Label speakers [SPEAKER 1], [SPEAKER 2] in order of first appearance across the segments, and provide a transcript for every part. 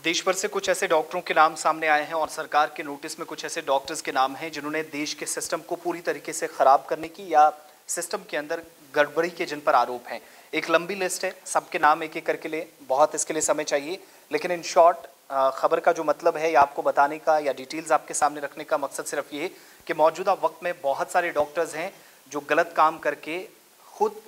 [SPEAKER 1] देश भर से कुछ ऐसे डॉक्टरों के नाम सामने आए हैं और सरकार के नोटिस में कुछ ऐसे डॉक्टर्स के नाम हैं जिन्होंने देश के सिस्टम को पूरी तरीके से खराब करने की या सिस्टम के अंदर गड़बड़ी के जिन पर आरोप हैं। एक लंबी लिस्ट है, सबके नाम एक एक करके ले, बहुत इसके लिए समय चाहिए, लेकिन इन शॉर्ट खबर का जो मतलब है या आपको बताने का या डिटेल्स आपके सामने रखने का मकसद सिर्फ ये कि मौजूदा वक्त में बहुत सारे डॉक्टर्स हैं जो गलत काम करके खुद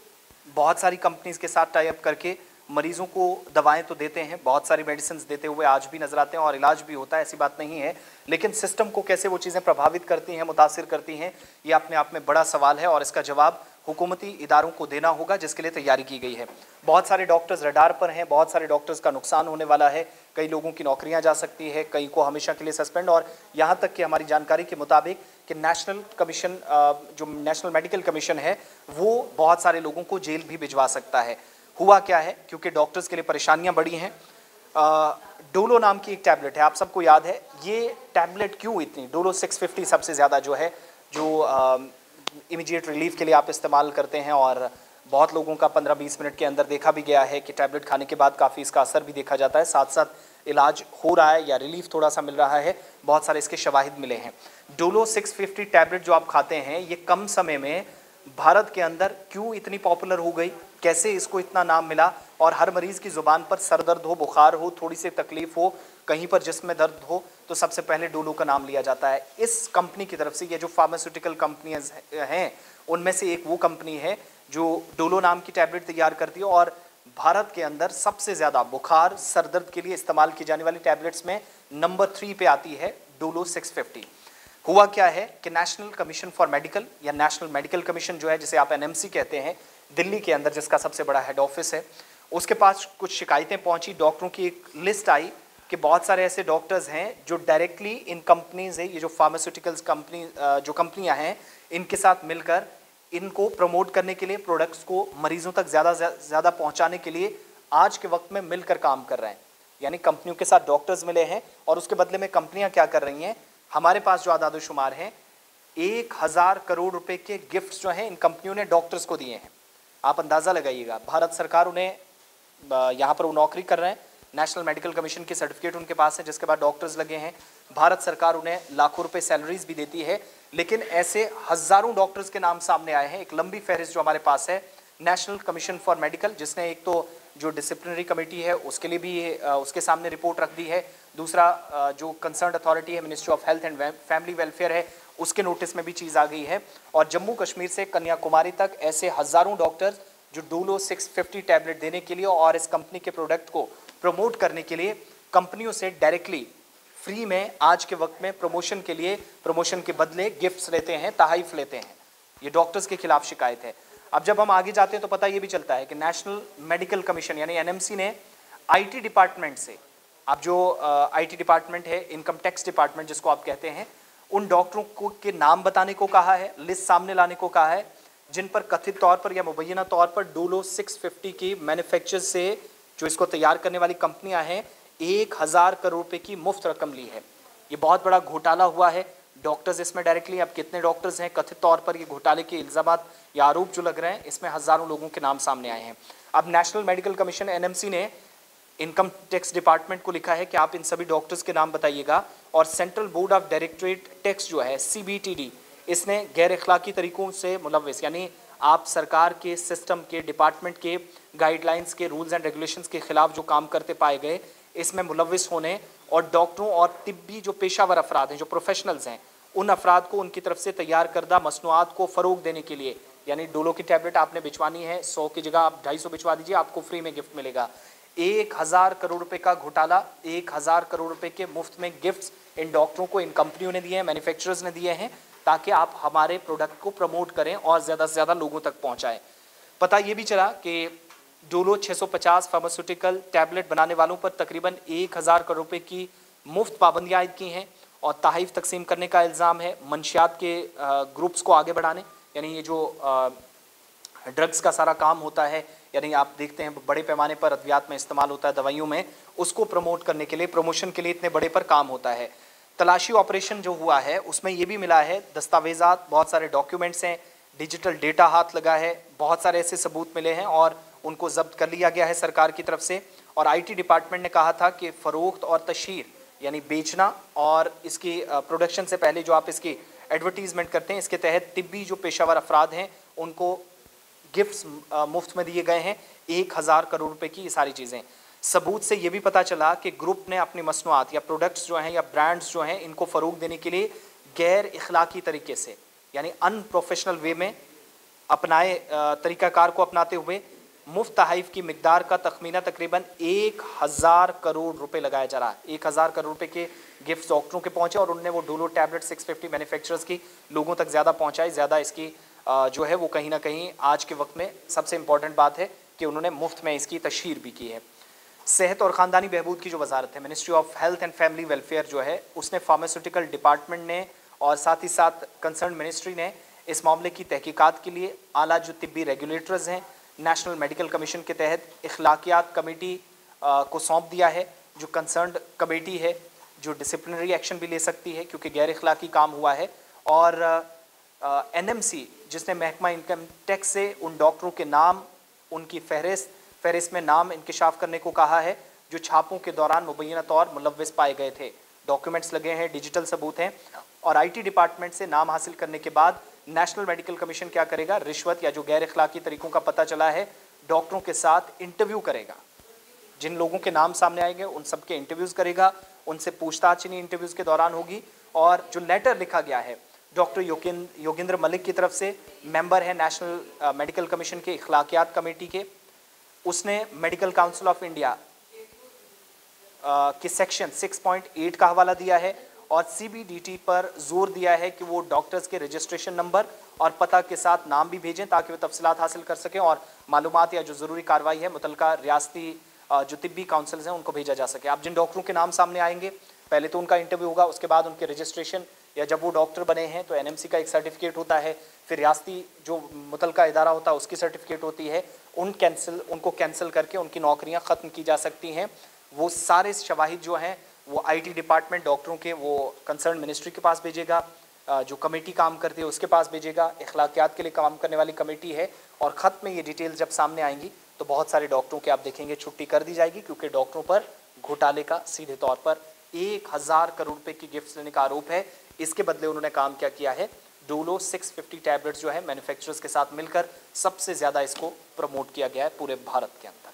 [SPEAKER 1] बहुत सारी कंपनीज के साथ टाई अप करके मरीजों को दवाएं तो देते हैं, बहुत सारी मेडिसिन देते हुए आज भी नजर आते हैं और इलाज भी होता है, ऐसी बात नहीं है, लेकिन सिस्टम को कैसे वो चीज़ें प्रभावित करती हैं, मुतासिर करती हैं, ये अपने आप में बड़ा सवाल है और इसका जवाब हुकूमती इदारों को देना होगा जिसके लिए तैयारी की गई है। बहुत सारे डॉक्टर्स रडार पर हैं, बहुत सारे डॉक्टर्स का नुकसान होने वाला है, कई लोगों की नौकरियां जा सकती है, कई को हमेशा के लिए सस्पेंड, और यहाँ तक कि हमारी जानकारी के मुताबिक कि नेशनल कमीशन जो नेशनल मेडिकल कमीशन है वो बहुत सारे लोगों को जेल भी भिजवा सकता है। हुआ क्या है, क्योंकि डॉक्टर्स के लिए परेशानियां बढ़ी हैं। डोलो नाम की एक टैबलेट है, आप सबको याद है ये टैबलेट क्यों इतनी, डोलो 650 सबसे ज़्यादा जो है जो इमीडिएट रिलीफ के लिए आप इस्तेमाल करते हैं और बहुत लोगों का 15-20 मिनट के अंदर देखा भी गया है कि टैबलेट खाने के बाद काफ़ी इसका असर भी देखा जाता है, साथ साथ इलाज हो रहा है या रिलीफ थोड़ा सा मिल रहा है, बहुत सारे इसके शवाहिद मिले हैं। डोलो 650 टैबलेट जो आप खाते हैं ये कम समय में भारत के अंदर क्यों इतनी पॉपुलर हो गई, कैसे इसको इतना नाम मिला, और हर मरीज की जुबान पर सर दर्द हो, बुखार हो, थोड़ी सी तकलीफ हो, कहीं पर जिस्म में दर्द हो तो सबसे पहले डोलो का नाम लिया जाता है। इस कंपनी की तरफ से, ये जो फार्मास्यूटिकल कंपनियां हैं उनमें से एक वो कंपनी है जो डोलो नाम की टैबलेट तैयार करती है और भारत के अंदर सबसे ज़्यादा बुखार सर दर्द के लिए इस्तेमाल की जाने वाली टैबलेट्स में नंबर 3 पे आती है डोलो 650। हुआ क्या है कि नेशनल कमीशन फॉर मेडिकल या नेशनल मेडिकल कमीशन जो है, जिसे आप एनएमसी कहते हैं, दिल्ली के अंदर जिसका सबसे बड़ा हेड ऑफिस है, उसके पास कुछ शिकायतें पहुंची, डॉक्टरों की एक लिस्ट आई कि बहुत सारे ऐसे डॉक्टर्स हैं जो डायरेक्टली इन कंपनीज है, ये जो फार्मास्यूटिकल्स कंपनी जो कंपनियां हैं इनके साथ मिलकर इनको प्रमोट करने के लिए, प्रोडक्ट्स को मरीजों तक ज़्यादा पहुंचाने के लिए आज के वक्त में मिलकर काम कर रहे हैं। यानी कंपनियों के साथ डॉक्टर्स मिले हैं और उसके बदले में कंपनियां क्या कर रही हैं, हमारे पास जो आदादोशुमार हैं 1000 करोड़ रुपए के गिफ्ट्स जो हैं इन कंपनियों ने डॉक्टर्स को दिए हैं। आप अंदाज़ा लगाइएगा, भारत सरकार उन्हें यहाँ पर वो नौकरी कर रहे हैं, नेशनल मेडिकल कमीशन की सर्टिफिकेट उनके पास है जिसके बाद डॉक्टर्स लगे हैं, भारत सरकार उन्हें लाखों रुपए सैलरीज भी देती है, लेकिन ऐसे हजारों डॉक्टर्स के नाम सामने आए हैं। एक लंबी फहरिस्त जो हमारे पास है नेशनल कमीशन फॉर मेडिकल, जिसने एक तो जो डिसिप्लिनरी कमेटी है उसके लिए भी उसके सामने रिपोर्ट रख दी है, दूसरा जो कंसर्न अथॉरिटी है ministry of health and family welfare है उसके नोटिस में भी चीज़ आ गई है, और जम्मू कश्मीर से कन्याकुमारी तक ऐसे हजारों डॉक्टर्स जो डोलो 650 टैबलेट देने के लिए और इस कंपनी के प्रोडक्ट को प्रमोट करने के लिए कंपनियों से डायरेक्टली फ्री में आज के वक्त में प्रमोशन के लिए, प्रमोशन के बदले गिफ्ट्स लेते हैं, तहाइफ लेते हैं। ये डॉक्टर्स के खिलाफ शिकायत है। अब जब हम आगे जाते हैं तो पता ये भी चलता है कि नेशनल मेडिकल कमीशन यानी एनएमसी ने आईटी डिपार्टमेंट से, अब जो आईटी डिपार्टमेंट है, इनकम टैक्स डिपार्टमेंट जिसको आप कहते हैं, उन डॉक्टरों को के नाम बताने को कहा है, लिस्ट सामने लाने को कहा है जिन पर कथित तौर पर या मुबैना तौर पर डोलो 650 की मैन्युफैक्चर से जो इसको तैयार करने वाली कंपनियां हैं 1000 करोड़ रुपए की मुफ्त रकम ली है। ये बहुत बड़ा घोटाला हुआ है, डॉक्टर्स इसमें डायरेक्टली, अब कितने डॉक्टर्स हैं कथित तौर पर ये घोटाले के इल्जामात या आरोप जो लग रहे हैं इसमें हजारों लोगों के नाम सामने आए हैं। अब नेशनल मेडिकल कमीशन एनएमसी ने इनकम टैक्स डिपार्टमेंट को लिखा है कि आप इन सभी डॉक्टर्स के नाम बताइएगा, और central board of directorate tax जो है सीबीटीडी, इसने गैर अखलाकी तरीकों से मुलव्विस, यानी आप सरकार के सिस्टम के डिपार्टमेंट के गाइडलाइंस के रूल्स एंड रेगुलेशंस के खिलाफ जो काम करते पाए गए, इसमें मुलव्विस होने और डॉक्टरों और तिब्बी जो पेशावर अफराद हैं, जो प्रोफेशनल्स हैं, उन अफराद को उनकी तरफ से तैयार करदा मसनूआत को फ़रोग देने के लिए, यानी डोलो की टैबलेट आपने बिचवानी है 100 की जगह आप 250 बिचवा दीजिए, आपको फ्री में गिफ्ट मिलेगा। 1000 करोड़ रुपए का घोटाला, 1000 करोड़ रुपए के मुफ्त में गिफ्ट्स इन डॉक्टरों को इन कंपनियों ने दिए हैं, मैन्युफैक्चरर्स ने दिए हैं, ताकि आप हमारे प्रोडक्ट को प्रमोट करें और ज़्यादा से ज़्यादा लोगों तक पहुंचाएं। पता ये भी चला कि डोलो 650 फार्मास्यूटिकल टैबलेट बनाने वालों पर तकरीबन 1000 करोड़ रुपए की मुफ्त पाबंदियां आयद की हैं और तहाइफ तकसीम करने का इल्ज़ाम है, मंशियात के ग्रुप्स को आगे बढ़ाने, यानी ये जो ड्रग्स का सारा काम होता है, यानी आप देखते हैं बड़े पैमाने पर अद्वियात में इस्तेमाल होता है दवाइयों में, उसको प्रमोट करने के लिए, प्रमोशन के लिए इतने बड़े पर काम होता है। तलाशी ऑपरेशन जो हुआ है उसमें ये भी मिला है दस्तावेज़ात, बहुत सारे डॉक्यूमेंट्स हैं, डिजिटल डेटा हाथ लगा है, बहुत सारे ऐसे सबूत मिले हैं और उनको जब्त कर लिया गया है सरकार की तरफ से। और आईटी डिपार्टमेंट ने कहा था कि फरोख्त और तशहीर यानी बेचना और इसकी प्रोडक्शन से पहले जो आप इसकी एडवर्टीजमेंट करते हैं, इसके तहत तिब्बी जो पेशावर अफराद हैं उनको गिफ्ट्स मुफ्त में दिए गए हैं, 1000 करोड़ रुपए की ये सारी चीज़ें। सबूत से ये भी पता चला कि ग्रुप ने अपनी मसनूआत या प्रोडक्ट्स जो हैं या ब्रांड्स जो हैं इनको फ़रोग देने के लिए गैर इखलाकी तरीके से यानी अनप्रोफेशनल वे में अपनाए तरीक़ाकार को अपनाते हुए मुफ्त तहफ़ की मिकदार का तखमीना तकरीबन 1000 करोड़ रुपए लगाया जा रहा है। 1000 करोड़ रुपए के गिफ्ट डॉक्टरों के पहुंचे और उनने वो डोलो टैबलेट 650 मैन्युफैक्चरर्स की लोगों तक ज़्यादा पहुंचाई। ज़्यादा इसकी जो है वो कहीं ना कहीं आज के वक्त में सबसे इम्पॉर्टेंट बात है कि उन्होंने मुफ्त में इसकी तशहीर भी की है। सेहत और ख़ानदानी बहबूद की जो वजारत है, ministry of health and family welfare जो है, उसने फार्मास्यूटिकल डिपार्टमेंट ने और साथ ही साथ कंसर्न मिनिस्ट्री ने इस मामले की तहकीकात के लिए आला जो तिब्बी रेगुलेटर्स हैं नेशनल मेडिकल कमीशन के तहत इखलाकियात कमेटी को सौंप दिया है। जो कंसर्न कमेटी है जो डिसिप्लिनरी एक्शन भी ले सकती है क्योंकि गैर इखलाकी काम हुआ है। और एनएमसी जिसने महकमा इनकम टैक्स से उन डॉक्टरों के नाम, उनकी फहरिस्त में नाम इंकिशाफ करने को कहा है जो छापों के दौरान मुबैना तौर मुलव्विस पाए गए थे। डॉक्यूमेंट्स लगे हैं, डिजिटल सबूत हैं। और आईटी डिपार्टमेंट से नाम हासिल करने के बाद नेशनल मेडिकल कमीशन क्या करेगा, रिश्वत या जो गैर इखलाकी तरीकों का पता चला है डॉक्टरों के साथ इंटरव्यू करेगा। जिन लोगों के नाम सामने आएंगे उन सबके इंटरव्यूज़ करेगा, उनसे पूछताछ इन्हीं इंटरव्यूज़ के दौरान होगी। और जो लेटर लिखा गया है डॉक्टर योगेंद्र मलिक की तरफ से, मेंबर है नेशनल मेडिकल कमीशन के इखलाकियात कमेटी के, उसने मेडिकल काउंसिल ऑफ इंडिया के सेक्शन 6.8 का हवाला दिया है और सीबीडीटी पर जोर दिया है कि वो डॉक्टर्स के रजिस्ट्रेशन नंबर और पता के साथ नाम भी भेजें ताकि वे तफसीलात हासिल कर सकें और मालूमात या जो ज़रूरी कार्रवाई है मुतलका रियासती जो तिब्बी काउंसिल्स हैं उनको भेजा जा सके। अब जिन डॉक्टरों के नाम सामने आएंगे पहले तो उनका इंटरव्यू होगा, उसके बाद उनके रजिस्ट्रेशन या जब वो डॉक्टर बने हैं तो एनएमसी का एक सर्टिफिकेट होता है, फिर रियासती जो मुतलका इदारा होता है उसकी सर्टिफिकेट होती है। उनको कैंसिल करके उनकी नौकरियां ख़त्म की जा सकती हैं। वो सारे शवाहिद जो हैं वो आईटी डिपार्टमेंट डॉक्टरों के वो कंसर्न मिनिस्ट्री के पास भेजेगा, जो कमेटी काम करती है उसके पास भेजेगा, इखलाकियात के लिए काम करने वाली कमेटी है। और ख़त में ये डिटेल्स जब सामने आएंगी तो बहुत सारे डॉक्टरों के आप देखेंगे छुट्टी कर दी जाएगी क्योंकि डॉक्टरों पर घोटाले का सीधे तौर पर 1000 करोड़ रुपए की गिफ्ट लेने का आरोप है। इसके बदले उन्होंने काम क्या किया है, डोलो 650 टैबलेट्स जो है मैन्युफैक्चरर्स के साथ मिलकर सबसे ज़्यादा इसको प्रमोट किया गया है पूरे भारत के अंदर।